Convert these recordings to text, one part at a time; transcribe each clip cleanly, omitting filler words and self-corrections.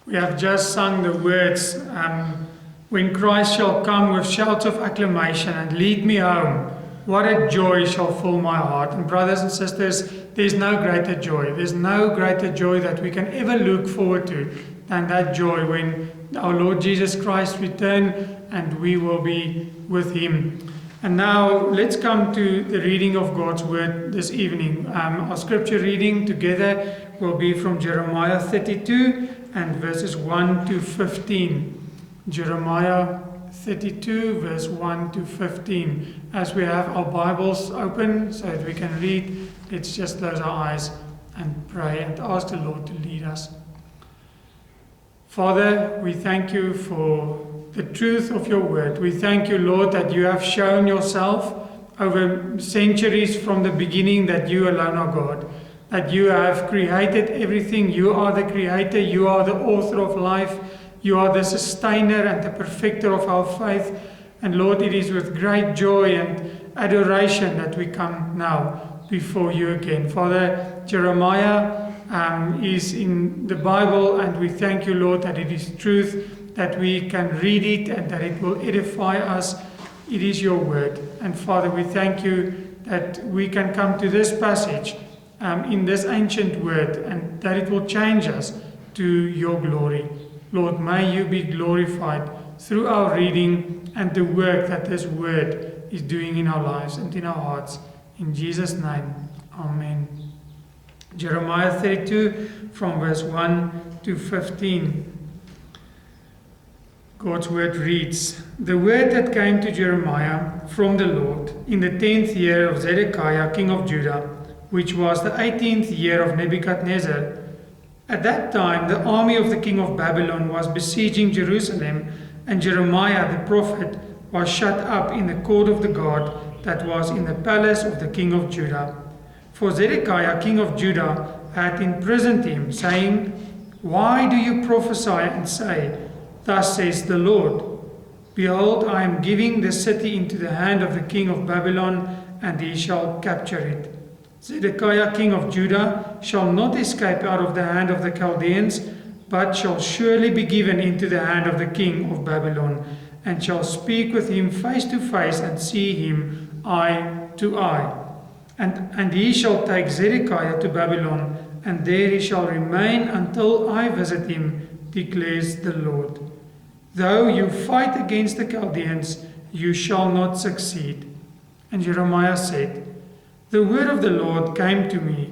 We have just sung the words, when Christ shall come with shouts of acclamation and lead me home, what a joy shall fill my heart. And brothers and sisters, there's no greater joy. There's no greater joy that we can ever look forward to than that joy when our Lord Jesus Christ return and we will be with Him. And now let's come to the reading of God's Word this evening. Our scripture reading together will be from Jeremiah 32 and verses 1 to 15. Jeremiah 32 verse 1 to 15. As we have our Bibles open so that we can read, let's just close our eyes and pray and ask the Lord to lead us. Father, we thank you for the truth of your word. We thank you, Lord, that you have shown yourself over centuries from the beginning that you alone are God, that you have created everything. You are the creator, you are the author of life, you are the sustainer and the perfecter of our faith. And Lord, it is with great joy and adoration that we come now before you again. Father, Jeremiah is in the Bible, and we thank you, Lord, that it is truth, that we can read it and that it will edify us. It is your word. And Father, we thank you that we can come to this passage in this ancient word and that it will change us to your glory. Lord, may you be glorified through our reading and the work that this word is doing in our lives and in our hearts. In Jesus' name, amen. Jeremiah 32 from verse 1 to 15. God's word reads, "The word that came to Jeremiah from the Lord in the 10th year of Zedekiah, king of Judah, which was the 18th year of Nebuchadnezzar. At that time the army of the king of Babylon was besieging Jerusalem, and Jeremiah the prophet was shut up in the court of the God that was in the palace of the king of Judah. For Zedekiah, king of Judah, had imprisoned him, saying, 'Why do you prophesy and say, Thus says the Lord, Behold, I am giving the city into the hand of the king of Babylon, and he shall capture it. Zedekiah, king of Judah, shall not escape out of the hand of the Chaldeans, but shall surely be given into the hand of the king of Babylon, and shall speak with him face to face and see him eye to eye. And he shall take Zedekiah to Babylon, and there he shall remain until I visit him, declares the Lord. Though you fight against the Chaldeans, you shall not succeed.' And Jeremiah said, 'The word of the Lord came to me.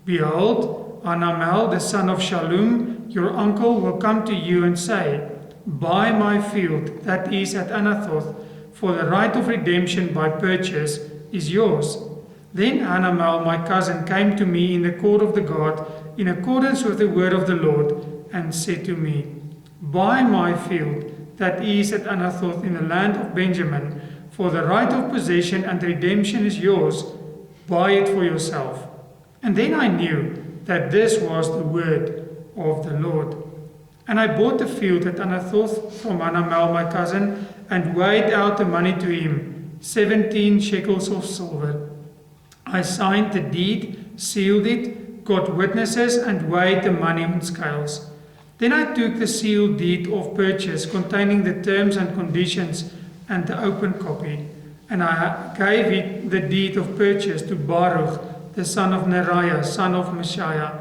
Behold, Hanamel, the son of Shallum, your uncle, will come to you and say, Buy my field that is at Anathoth, for the right of redemption by purchase is yours.' Then Hanamel, my cousin, came to me in the court of the God, in accordance with the word of the Lord, and said to me, Buy my field that is at Anathoth in the land of Benjamin, for the right of possession and redemption is yours. Buy it for yourself. And then I knew that this was the word of the Lord. And I bought the field at Anathoth from Hanamel, my cousin, and weighed out the money to him, 17 shekels of silver. I signed the deed, sealed it, got witnesses, and weighed the money on scales. Then I took the sealed deed of purchase containing the terms and conditions and the open copy, and I gave it the deed of purchase to Baruch, the son of Neriah, son of Messiah,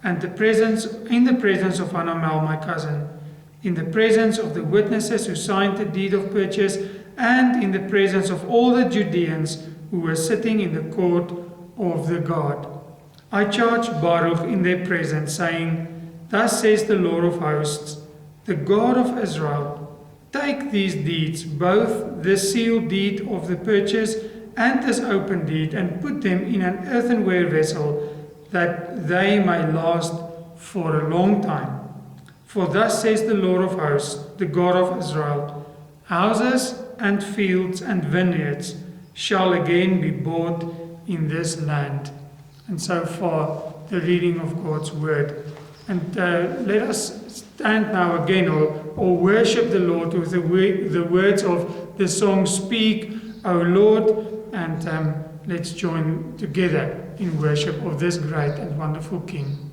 and in the presence of Hanamel, my cousin, in the presence of the witnesses who signed the deed of purchase, and in the presence of all the Judeans who were sitting in the court of the God. I charged Baruch in their presence, saying, Thus says the Lord of hosts, the God of Israel, take these deeds, both the sealed deed of the purchase and this open deed, and put them in an earthenware vessel, that they may last for a long time. For thus says the Lord of hosts, the God of Israel, houses and fields and vineyards shall again be bought in this land. And so far, the reading of God's word. And let us stand now again or worship the Lord with the words of the song, Speak, O Lord, and let's join together in worship of this great and wonderful King.